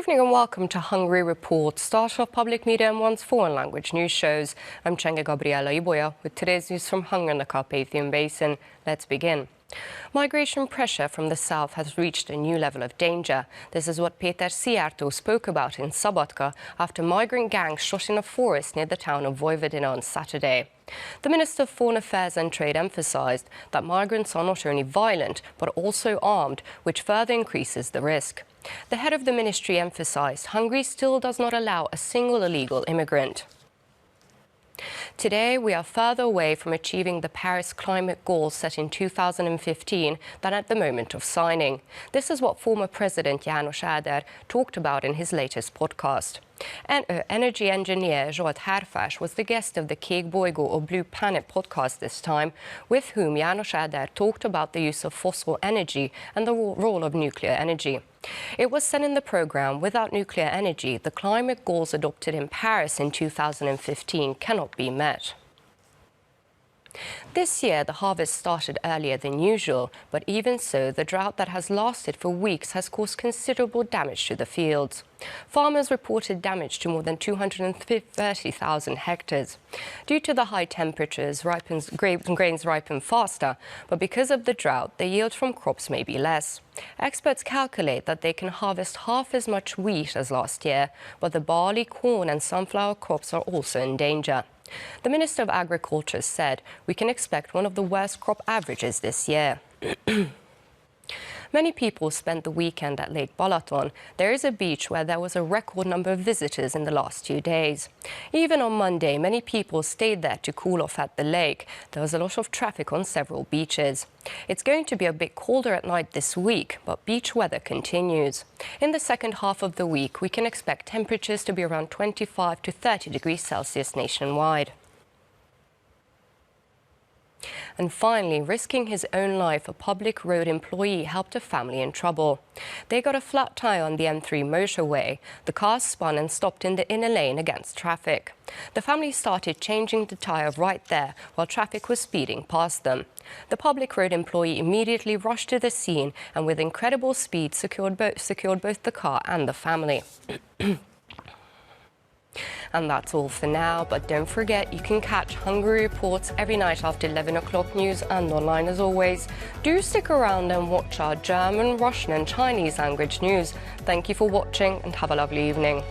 evening and welcome to Hungary Report, start of public media and one's foreign language news shows. I'm Csenge Gabriela Ibolya with today's news from Hungary and the Carpathian Basin. Let's begin. Migration pressure from the south has reached a new level of danger. This is what Híradó spoke about in Szabadka after migrant gangs shot in a forest near the town of Vojvodina on Saturday. The Minister of Foreign Affairs and Trade emphasized that migrants are not only violent but also armed, which further increases the risk. The head of the ministry emphasized Hungary still does not allow a single illegal immigrant. Today, we are further away from achieving the Paris climate goals set in 2015 than at the moment of signing. This is what former President János Áder talked about in his latest podcast. Energy engineer Zsolt Hárfás was the guest of the Kék Bolygó or Blue Planet podcast this time, with whom János Áder talked about the use of fossil energy and the role of nuclear energy. It was said in the program, without nuclear energy, the climate goals adopted in Paris in 2015 cannot be met. This year, the harvest started earlier than usual, but even so, the drought that has lasted for weeks has caused considerable damage to the fields. Farmers reported damage to more than 230,000 hectares. Due to the high temperatures, grains ripen faster, but because of the drought, the yield from crops may be less. Experts calculate that they can harvest half as much wheat as last year, but the barley, corn and sunflower crops are also in danger. The Minister of Agriculture said we can expect one of the worst crop averages this year. Many people spent the weekend at Lake Balaton. There is a beach where there was a record number of visitors in the last 2 days. Even on Monday, many people stayed there to cool off at the lake. There was a lot of traffic on several beaches. It's going to be a bit colder at night this week, but beach weather continues. In the second half of the week, we can expect temperatures to be around 25 to 30 degrees Celsius nationwide. And finally, risking his own life, a public road employee helped a family in trouble. They got a flat tire on the M3 motorway. The car spun and stopped in the inner lane against traffic. The family started changing the tire right there while traffic was speeding past them. The public road employee immediately rushed to the scene and with incredible speed secured both the car and the family. And that's all for now, but don't forget you can catch Hungary Reports every night after 11 o'clock news and online as always. Do stick around and watch our German, Russian and Chinese language news. Thank you for watching and have a lovely evening.